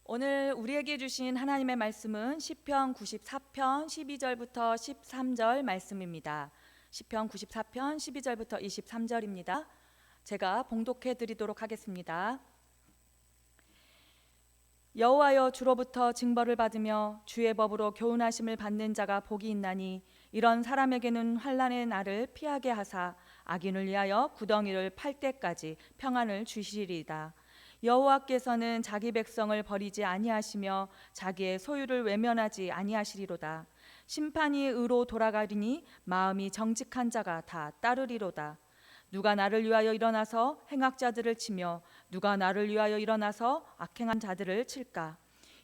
오늘 우리에게 주신 하나님의 말씀은 시편 94편 12절부터 13절 말씀입니다. 시편 94편 12절부터 23절입니다. 제가 봉독해 드리도록 하겠습니다. 여호와여, 주로부터 징벌을 받으며 주의 법으로 교훈하심을 받는 자가 복이 있나니 이런 사람에게는 환난의 날을 피하게 하사 악인을 위하여 구덩이를 팔 때까지 평안을 주시리이다. 여호와께서는 자기 백성을 버리지 아니하시며 자기의 소유를 외면하지 아니하시리로다. 심판이 의로 돌아가리니 마음이 정직한 자가 다 따르리로다. 누가 나를 위하여 일어나서 행악자들을 치며 누가 나를 위하여 일어나서 악행한 자들을 칠까?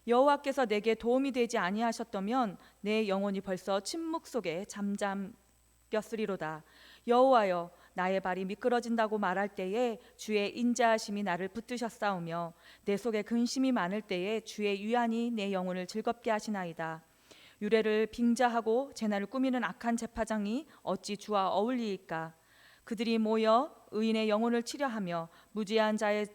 여호와께서 내게 도움이 되지 아니하셨다면 내 영혼이 벌써 침묵 속에 잠잠겼으리로다. 여호와여, 나의 발이 미끄러진다고 말할 때에 주의 인자하심이 나를 붙드셨사오며 내 속에 근심이 많을 때에 주의 위안이 내 영혼을 즐겁게 하시나이다. 유래를 빙자하고 재난을 꾸미는 악한 제파장이 어찌 주와 어울리이까? 그들이 모여 의인의 영혼을 치려하며 무지한 자의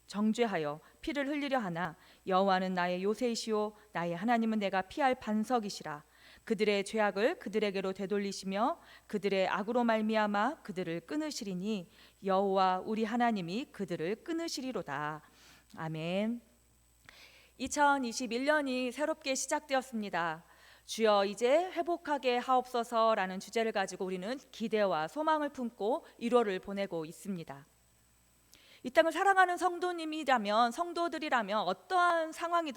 정죄하여 피를 흘리려 하나 여호와는 나의 요새이시오 나의 하나님은 내가 피할 반석이시라. 그들의 죄악을 그들에게로 되돌리시며 그들의 악으로 말미암아 그들을 끊으시리니 여호와 우리 하나님이 그들을 끊으시리로다. 아멘. 2021년이 새롭게 시작되었습니다. 주여 이제 회복하게 하옵소서라는 주제를 가지고 우리는 기대와 소망을 품고 1월을 보내고 있습니다. 이 땅을 사랑하는 성도들이라면 어떠한 상황이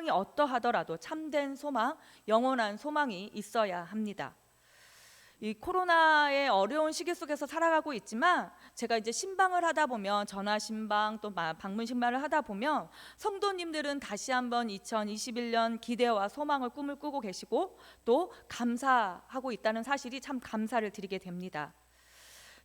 어떠하더라도 참된 소망, 영원한 소망이 있어야 합니다. 이 코로나의 어려운 시기 속에서 살아가고 있지만 제가 이제 신방을 하다 보면 전화 신방 또 방문 신방을 하다 보면 성도님들은 다시 한번 2021년 기대와 소망을 꿈을 꾸고 계시고 또 감사하고 있다는 사실이 참 감사를 드리게 됩니다.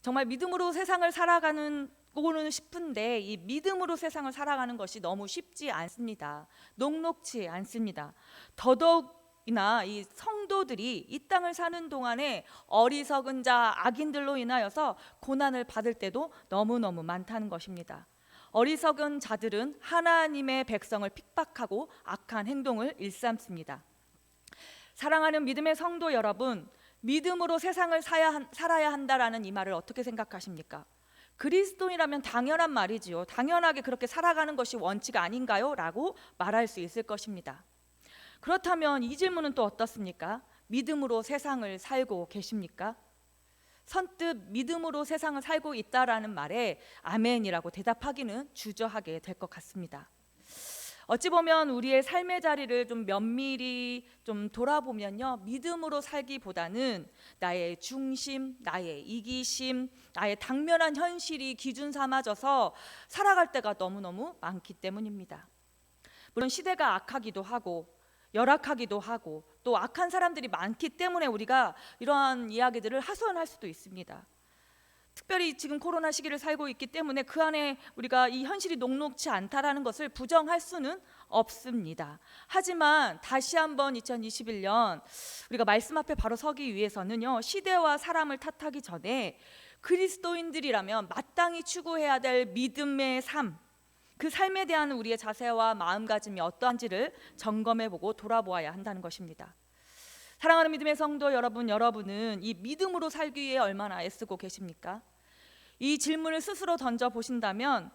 정말 믿음으로 세상을 살아가는 고는 싶은데 이 믿음으로 세상을 살아가는 것이 너무 쉽지 않습니다. 녹록지 않습니다. 더더욱이나 이 성도들이 이 땅을 사는 동안에 어리석은 자, 악인들로 인하여서 고난을 받을 때도 너무너무 많다는 것입니다. 어리석은 자들은 하나님의 백성을 핍박하고 악한 행동을 일삼습니다. 사랑하는 믿음의 성도 여러분, 믿음으로 세상을 살아야 한다라는 이 말을 어떻게 생각하십니까? 그리스도인이라면 당연한 말이지요. 당연하게 그렇게 살아가는 것이 원칙 아닌가요? 라고 말할 수 있을 것입니다. 그렇다면 이 질문은 또 어떻습니까? 믿음으로 세상을 살고 계십니까? 선뜻 믿음으로 세상을 살고 있다라는 말에 아멘이라고 대답하기는 주저하게 될 것 같습니다. 어찌 보면 우리의 삶의 자리를 좀 면밀히 좀 돌아보면요, 믿음으로 살기보다는 나의 중심, 나의 이기심, 나의 당면한 현실이 기준 삼아져서 살아갈 때가 너무너무 많기 때문입니다. 물론 시대가 악하기도 하고 열악하기도 하고 또 악한 사람들이 많기 때문에 우리가 이러한 이야기들을 하소연할 수도 있습니다. 특별히 지금 코로나 시기를 살고 있기 때문에 그 안에 우리가 이 현실이 녹록지 않다라는 것을 부정할 수는 없습니다. 하지만 다시 한번 2021년 우리가 말씀 앞에 바로 서기 위해서는요, 시대와 사람을 탓하기 전에 그리스도인들이라면 마땅히 추구해야 될 믿음의 삶, 그 삶에 대한 우리의 자세와 마음가짐이 어떠한지를 점검해보고 돌아보아야 한다는 것입니다. 사랑하는 믿음의 성도 여러분, 여러분은 이 믿음으로 살기 위해 얼마나 애쓰고 계십니까? 이 질문을 스스로 던져보신다면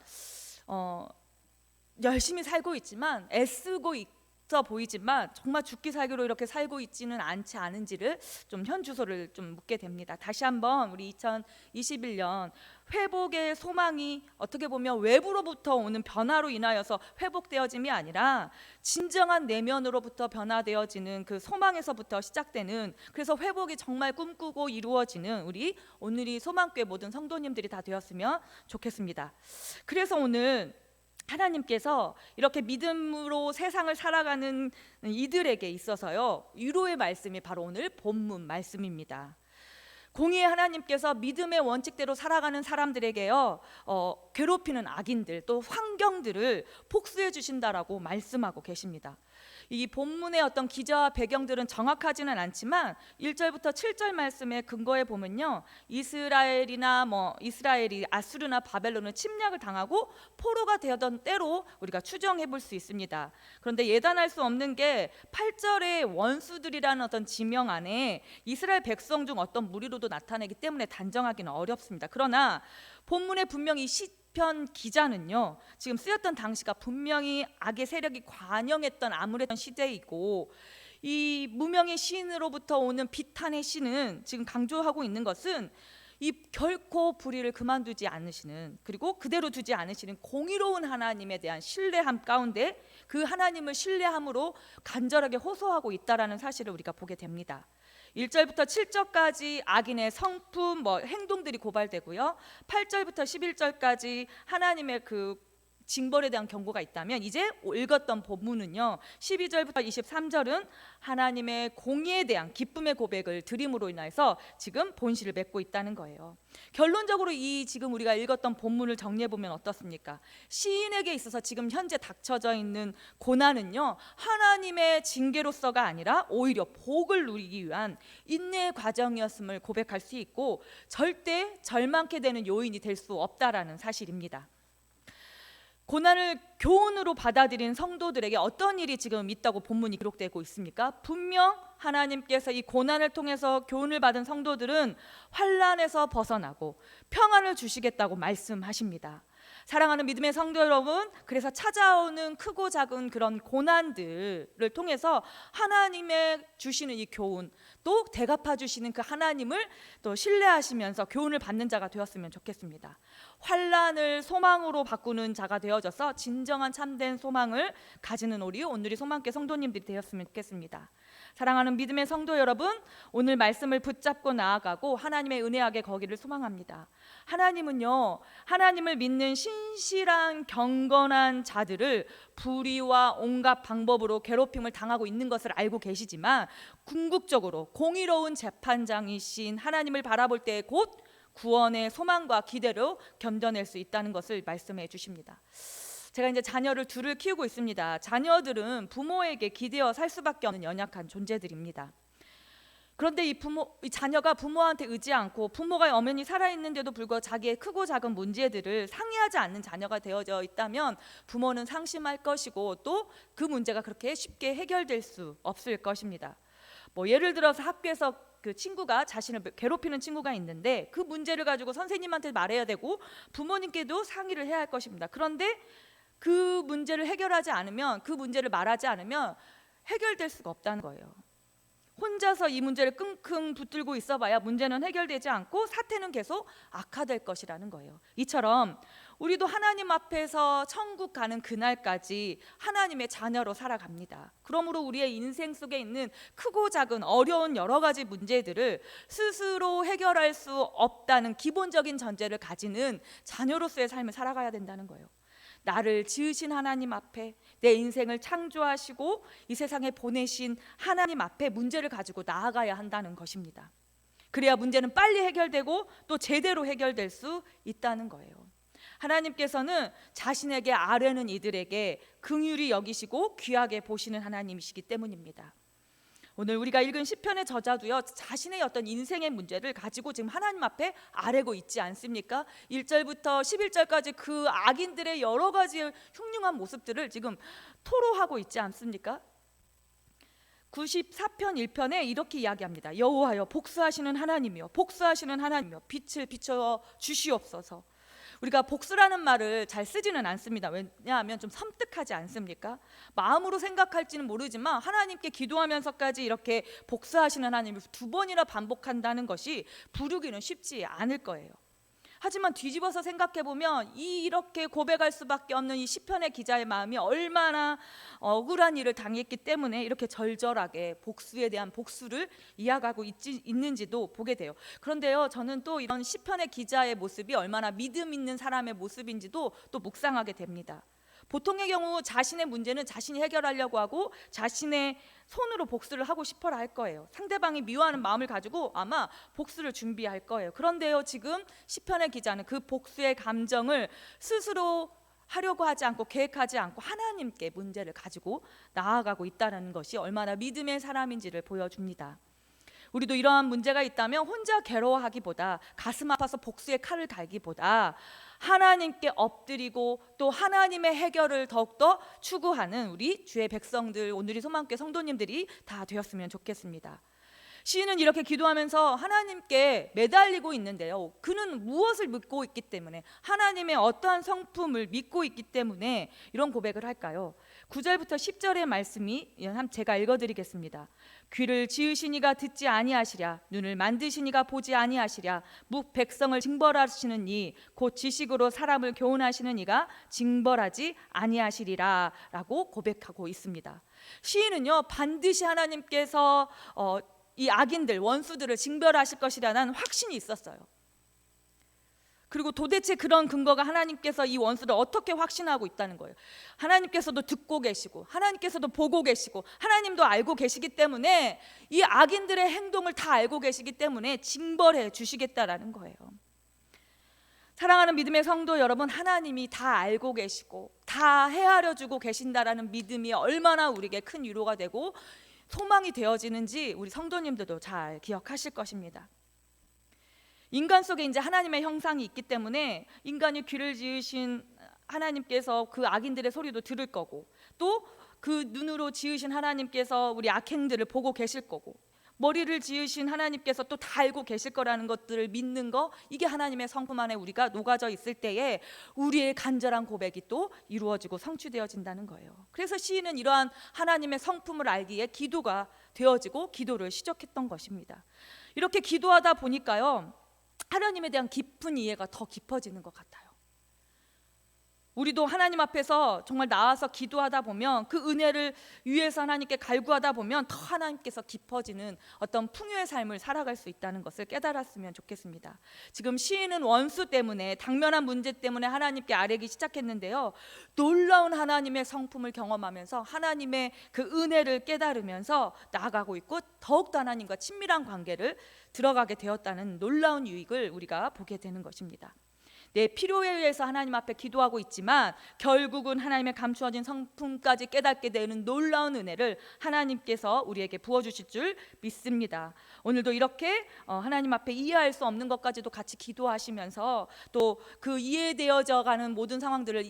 열심히 살고 있지만 애쓰고 있어 보이지만 정말 죽기 살기로 이렇게 살고 있지는 않은지를 좀 현주소를 좀 묻게 됩니다. 다시 한번 우리 2021년 회복의 소망이 어떻게 보면 외부로부터 오는 변화로 인하여서 회복되어짐이 아니라 진정한 내면으로부터 변화되어지는 그 소망에서부터 시작되는, 그래서 회복이 정말 꿈꾸고 이루어지는 우리 오늘이 소망교회 모든 성도님들이 다 되었으면 좋겠습니다. 그래서 오늘 하나님께서 이렇게 믿음으로 세상을 살아가는 이들에게 있어서요, 위로의 말씀이 바로 오늘 본문 말씀입니다. 공의의 하나님께서 믿음의 원칙대로 살아가는 사람들에게요, 괴롭히는 악인들 또 환경들을 복수해 주신다라고 말씀하고 계십니다. 이 본문의 어떤 기저와 배경들은 정확하지는 않지만 1절부터 7절 말씀에 근거해 보면요, 이스라엘이 아수르나 바벨론을 침략을 당하고 포로가 되었던 때로 우리가 추정해 볼 수 있습니다. 그런데 예단할 수 없는 게 8절의 원수들이라는 어떤 지명 안에 이스라엘 백성 중 어떤 무리로도 나타내기 때문에 단정하기는 어렵습니다. 그러나 본문에 분명히 시편 기자는요, 지금 쓰였던 당시가 분명히 악의 세력이 관영했던 암울했던 시대이고, 이 무명의 시인으로부터 오는 비탄의 시는 지금 강조하고 있는 것은 이 결코 불의를 그만두지 않으시는, 그리고 그대로 두지 않으시는 공의로운 하나님에 대한 신뢰함 가운데 그 하나님을 신뢰함으로 간절하게 호소하고 있다라는 사실을 우리가 보게 됩니다. 1절부터 7절까지 악인의 성품, 행동들이 고발되고요, 8절부터 11절까지 하나님의 그 징벌에 대한 경고가 있다면, 이제 읽었던 본문은요 12절부터 23절은 하나님의 공의에 대한 기쁨의 고백을 드림으로 인해서 지금 본실을 맺고 있다는 거예요. 결론적으로 이 지금 우리가 읽었던 본문을 정리해 보면 어떻습니까? 시인에게 있어서 지금 현재 닥쳐져 있는 고난은요, 하나님의 징계로서가 아니라 오히려 복을 누리기 위한 인내의 과정이었음을 고백할 수 있고, 절대 절망케 되는 요인이 될 수 없다라는 사실입니다. 고난을 교훈으로 받아들인 성도들에게 어떤 일이 지금 있다고 본문이 기록되고 있습니까? 분명 하나님께서 이 고난을 통해서 교훈을 받은 성도들은 환난에서 벗어나고 평안을 주시겠다고 말씀하십니다. 사랑하는 믿음의 성도 여러분, 그래서 찾아오는 크고 작은 그런 고난들을 통해서 하나님의 주시는 이 교훈, 또 대갚아 주시는 그 하나님을 또 신뢰하시면서 교훈을 받는 자가 되었으면 좋겠습니다. 환난을 소망으로 바꾸는 자가 되어져서 진정한 참된 소망을 가지는 오늘이 소망교회 성도님들이 되었으면 좋겠습니다. 사랑하는 믿음의 성도 여러분, 오늘 말씀을 붙잡고 나아가고 하나님의 은혜하게 거기를 소망합니다. 하나님은요, 하나님을 믿는 신실한 경건한 자들을 불의와 온갖 방법으로 괴롭힘을 당하고 있는 것을 알고 계시지만, 궁극적으로 공의로운 재판장이신 하나님을 바라볼 때 곧 구원의 소망과 기대로 견뎌낼 수 있다는 것을 말씀해 주십니다. 제가 이제 자녀를 둘을 키우고 있습니다. 자녀들은 부모에게 기대어 살 수밖에 없는 연약한 존재들입니다. 그런데 이 자녀가 부모한테 의지 않고 부모가 엄연히 살아있는데도 불구하고 자기의 크고 작은 문제들을 상의하지 않는 자녀가 되어져 있다면 부모는 상심할 것이고, 또 그 문제가 그렇게 쉽게 해결될 수 없을 것입니다. 예를 들어서 학교에서 그 친구가 자신을 괴롭히는 친구가 있는데 그 문제를 가지고 선생님한테 말해야 되고 부모님께도 상의를 해야 할 것입니다. 그런데 그 문제를 해결하지 않으면, 그 문제를 말하지 않으면 해결될 수가 없다는 거예요. 혼자서 이 문제를 끙끙 붙들고 있어봐야 문제는 해결되지 않고 사태는 계속 악화될 것이라는 거예요. 이처럼 우리도 하나님 앞에서 천국 가는 그날까지 하나님의 자녀로 살아갑니다. 그러므로 우리의 인생 속에 있는 크고 작은 어려운 여러 가지 문제들을 스스로 해결할 수 없다는 기본적인 전제를 가지는 자녀로서의 삶을 살아가야 된다는 거예요. 나를 지으신 하나님 앞에, 내 인생을 창조하시고 이 세상에 보내신 하나님 앞에 문제를 가지고 나아가야 한다는 것입니다. 그래야 문제는 빨리 해결되고 또 제대로 해결될 수 있다는 거예요. 하나님께서는 자신에게 아뢰는 이들에게 긍휼히 여기시고 귀하게 보시는 하나님이시기 때문입니다. 오늘 우리가 읽은 시편의 저자도요, 자신의 어떤 인생의 문제를 가지고 지금 하나님 앞에 아뢰고 있지 않습니까? 1절부터 11절까지 그 악인들의 여러 가지 흉흉한 모습들을 지금 토로하고 있지 않습니까? 94편 1편에 이렇게 이야기합니다. 여호와여, 복수하시는 하나님이여, 복수하시는 하나님이여, 빛을 비춰 주시옵소서. 우리가 복수라는 말을 잘 쓰지는 않습니다. 왜냐하면 좀 섬뜩하지 않습니까? 마음으로 생각할지는 모르지만 하나님께 기도하면서까지 이렇게 복수하시는 하나님을 두 번이나 반복한다는 것이 부르기는 쉽지 않을 거예요. 하지만 뒤집어서 생각해보면 이렇게 고백할 수밖에 없는 이 시편의 기자의 마음이 얼마나 억울한 일을 당했기 때문에 이렇게 절절하게 복수에 대한 복수를 이어가고 있는지도 보게 돼요. 그런데요, 저는 또 이런 시편의 기자의 모습이 얼마나 믿음 있는 사람의 모습인지도 또 묵상하게 됩니다. 보통의 경우 자신의 문제는 자신이 해결하려고 하고 자신의 손으로 복수를 하고 싶어라 할 거예요. 상대방이 미워하는 마음을 가지고 아마 복수를 준비할 거예요. 그런데요, 지금 시편의 기자는 그 복수의 감정을 스스로 하려고 하지 않고 계획하지 않고 하나님께 문제를 가지고 나아가고 있다는 것이 얼마나 믿음의 사람인지를 보여줍니다. 우리도 이러한 문제가 있다면 혼자 괴로워하기보다, 가슴 아파서 복수의 칼을 갈기보다 하나님께 엎드리고 또 하나님의 해결을 더욱더 추구하는 우리 주의 백성들, 오늘의 소망교회 성도님들이 다 되었으면 좋겠습니다. 시인은 이렇게 기도하면서 하나님께 매달리고 있는데요, 그는 무엇을 믿고 있기 때문에, 하나님의 어떠한 성품을 믿고 있기 때문에 이런 고백을 할까요? 9절부터 10절의 말씀이 제가 읽어드리겠습니다. 귀를 지으시니가 듣지 아니하시랴, 눈을 만드시니가 보지 아니하시랴, 묵 백성을 징벌하시는 이, 곧 지식으로 사람을 교훈하시는 이가 징벌하지 아니하시리라 라고 고백하고 있습니다. 시인은요, 반드시 하나님께서 이 악인들, 원수들을 징벌하실 것이라는 확신이 있었어요. 그리고 도대체 그런 근거가, 하나님께서 이 원수를 어떻게 확신하고 있다는 거예요. 하나님께서도 듣고 계시고 하나님께서도 보고 계시고 하나님도 알고 계시기 때문에, 이 악인들의 행동을 다 알고 계시기 때문에 징벌해 주시겠다라는 거예요. 사랑하는 믿음의 성도 여러분, 하나님이 다 알고 계시고 다 헤아려 주고 계신다라는 믿음이 얼마나 우리에게 큰 위로가 되고 소망이 되어지는지 우리 성도님들도 잘 기억하실 것입니다. 인간 속에 이제 하나님의 형상이 있기 때문에 인간이 귀를 지으신 하나님께서 그 악인들의 소리도 들을 거고, 또 그 눈으로 지으신 하나님께서 우리 악행들을 보고 계실 거고, 머리를 지으신 하나님께서 또 다 알고 계실 거라는 것들을 믿는 거, 이게 하나님의 성품 안에 우리가 녹아져 있을 때에 우리의 간절한 고백이 또 이루어지고 성취되어진다는 거예요. 그래서 시인은 이러한 하나님의 성품을 알기에 기도가 되어지고 기도를 시작했던 것입니다. 이렇게 기도하다 보니까요, 하나님에 대한 깊은 이해가 더 깊어지는 것 같아요. 우리도 하나님 앞에서 정말 나와서 기도하다 보면, 그 은혜를 위해서 하나님께 갈구하다 보면 더 하나님께서 깊어지는 어떤 풍요의 삶을 살아갈 수 있다는 것을 깨달았으면 좋겠습니다. 지금 시인은 원수 때문에, 당면한 문제 때문에 하나님께 아뢰기 시작했는데요, 놀라운 하나님의 성품을 경험하면서 하나님의 그 은혜를 깨달으면서 나아가고 있고, 더욱더 하나님과 친밀한 관계를 들어가게 되었다는 놀라운 유익을 우리가 보게 되는 것입니다. 내 필요에 의해서 하나님 앞에 기도하고 있지만 결국은 하나님의 감추어진 성품까지 깨닫게 되는 놀라운 은혜를 하나님께서 우리에게 부어주실 줄 믿습니다. 오늘도 이렇게 하나님 앞에 이해할 수 없는 것까지도 같이 기도하시면서 또 그 이해되어져 가는 모든 상황들을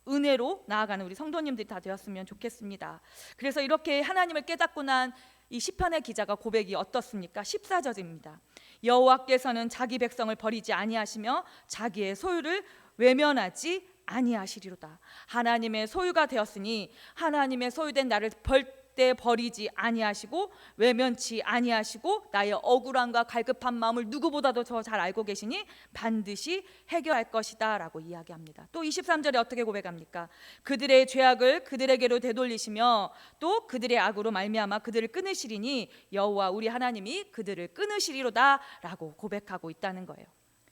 은혜로 나아가는 우리 성도님들이 다 되었으면 좋겠습니다. 그래서 이렇게 하나님을 깨닫고 난 이 시편의 기자가 고백이 어떻습니까? 14절입니다. 여호와께서는 자기 백성을 버리지 아니하시며 자기의 소유를 외면하지 아니하시리로다. 하나님의 소유가 되었으니 하나님의 소유된 나를 절대 버리지 아니하시고 외면치 아니하시고, 나의 억울함과 갈급한 마음을 누구보다도 더 잘 알고 계시니 반드시 해결할 것이다 라고 이야기합니다. 또 23절에 어떻게 고백합니까? 그들의 죄악을 그들에게로 되돌리시며 또 그들의 악으로 말미암아 그들을 끊으시리니 여호와 우리 하나님이 그들을 끊으시리로다 라고 고백하고 있다는 거예요.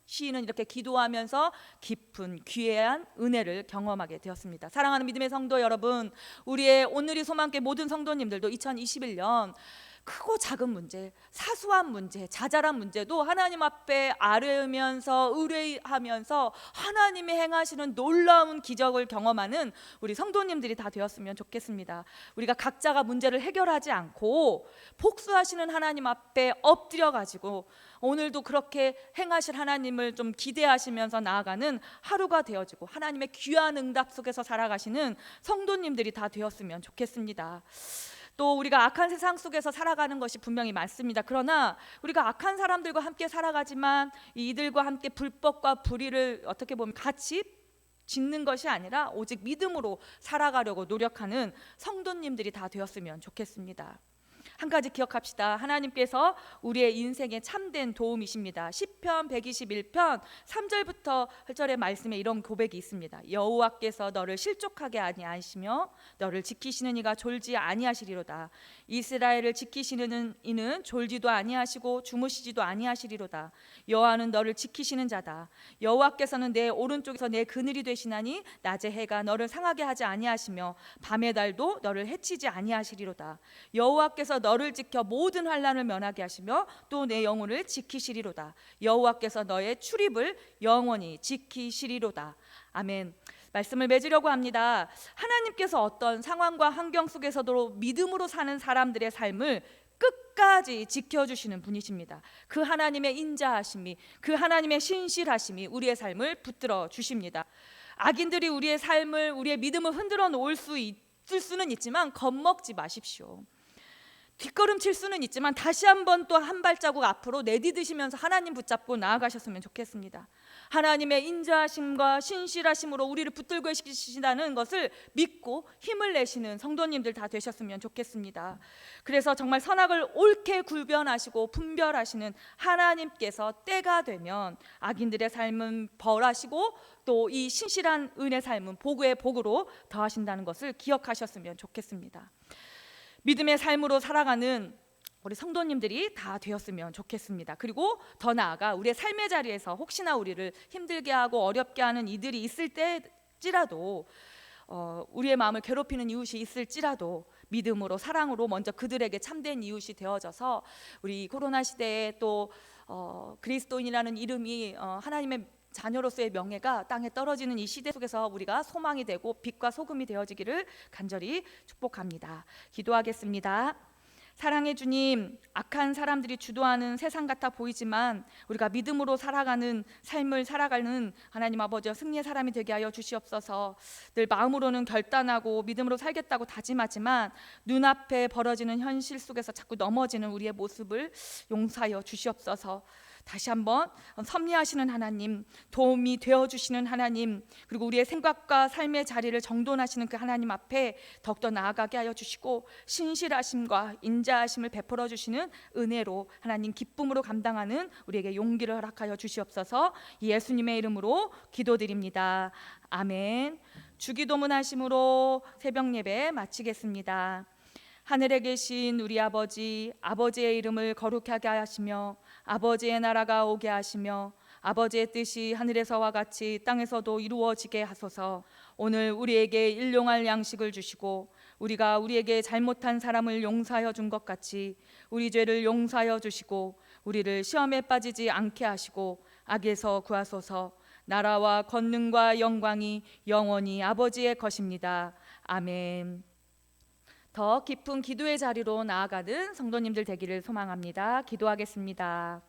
시인은 이렇게 기도하면서 깊은 귀한 은혜를 경험하게 되었습니다. 사랑하는 믿음의 성도 여러분, 우리의 오늘이 소망교회 모든 성도님들도 2021년 크고 작은 문제, 사소한 문제, 자잘한 문제도 하나님 앞에 아뢰면서 의뢰하면서 하나님이 행하시는 놀라운 기적을 경험하는 우리 성도님들이 다 되었으면 좋겠습니다. 우리가 각자가 문제를 해결하지 않고 복수하시는 하나님 앞에 엎드려 가지고 오늘도 그렇게 행하실 하나님을 좀 기대하시면서 나아가는 하루가 되어지고 하나님의 귀한 응답 속에서 살아가시는 성도님들이 다 되었으면 좋겠습니다. 또 우리가 악한 세상 속에서 살아가는 것이 분명히 맞습니다. 그러나 우리가 악한 사람들과 함께 살아가지만 이들과 함께 불법과 불의를 어떻게 보면 같이 짓는 것이 아니라 오직 믿음으로 살아가려고 노력하는 성도님들이 다 되었으면 좋겠습니다. 한 가지 기억합시다. 하나님께서 우리의 인생에 참된 도움이십니다. 시편 121편 3절부터 8절의 말씀에 이런 고백이 있습니다. 여호와께서 너를 실족하게 아니하시며 너를 지키시는 이가 졸지 아니하시리로다. 이스라엘을 지키시는 이는 졸지도 아니하시고 주무시지도 아니하시리로다. 여호와는 너를 지키시는 자다. 여호와께서는 내 오른쪽에서 내 그늘이 되시나니 낮의 해가 너를 상하게 하지 아니하시며 밤의 달도 너를 해치지 아니하시리로다. 여호와께서 너를 지켜 모든 환난을 면하게 하시며 또 내 영혼을 지키시리로다. 여호와께서 너의 출입을 영원히 지키시리로다. 아멘. 말씀을 맺으려고 합니다. 하나님께서 어떤 상황과 환경 속에서도 믿음으로 사는 사람들의 삶을 끝까지 지켜주시는 분이십니다. 그 하나님의 인자하심이, 그 하나님의 신실하심이 우리의 삶을 붙들어 주십니다. 악인들이 우리의 삶을, 우리의 믿음을 흔들어 놓을 수 있을 수는 있지만 겁먹지 마십시오. 뒷걸음칠 수는 있지만 다시 한번 또 한 발자국 앞으로 내디드시면서 하나님 붙잡고 나아가셨으면 좋겠습니다. 하나님의 인자하심과 신실하심으로 우리를 붙들고 계시다는 것을 믿고 힘을 내시는 성도님들 다 되셨으면 좋겠습니다. 그래서 정말 선악을 옳게 구별하시고 분별하시는 하나님께서 때가 되면 악인들의 삶은 벌하시고 또 이 신실한 은혜 삶은 복의 복으로 더하신다는 것을 기억하셨으면 좋겠습니다. 믿음의 삶으로 살아가는 우리 성도님들이 다 되었으면 좋겠습니다. 그리고 더 나아가 우리의 삶의 자리에서 혹시나 우리를 힘들게 하고 어렵게 하는 이들이 있을 때지라도 우리의 마음을 괴롭히는 이웃이 있을지라도 믿음으로 사랑으로 먼저 그들에게 참된 이웃이 되어져서 우리 코로나 시대에 또 그리스도인이라는 이름이 하나님의 자녀로서의 명예가 땅에 떨어지는 이 시대 속에서 우리가 소망이 되고 빛과 소금이 되어지기를 간절히 축복합니다. 기도하겠습니다. 사랑의 주님, 악한 사람들이 주도하는 세상 같아 보이지만 우리가 믿음으로 살아가는 삶을 살아가는 하나님 아버지여 승리의 사람이 되게 하여 주시옵소서. 늘 마음으로는 결단하고 믿음으로 살겠다고 다짐하지만 눈앞에 벌어지는 현실 속에서 자꾸 넘어지는 우리의 모습을 용서하여 주시옵소서. 다시 한번 섭리하시는 하나님, 도움이 되어주시는 하나님, 그리고 우리의 생각과 삶의 자리를 정돈하시는 그 하나님 앞에 더욱더 나아가게 하여 주시고 신실하심과 인자하심을 베풀어 주시는 은혜로 하나님 기쁨으로 감당하는 우리에게 용기를 허락하여 주시옵소서. 예수님의 이름으로 기도드립니다. 아멘. 주기도문 하심으로 새벽 예배 마치겠습니다. 하늘에 계신 우리 아버지, 아버지의 이름을 거룩하게 하시며 아버지의 나라가 오게 하시며 아버지의 뜻이 하늘에서와 같이 땅에서도 이루어지게 하소서. 오늘 우리에게 일용할 양식을 주시고 우리가 우리에게 잘못한 사람을 용서하여 준 것 같이 우리 죄를 용서하여 주시고 우리를 시험에 빠지지 않게 하시고 악에서 구하소서. 나라와 권능과 영광이 영원히 아버지의 것입니다. 아멘. 더 깊은 기도의 자리로 나아가는 성도님들 되기를 소망합니다. 기도하겠습니다.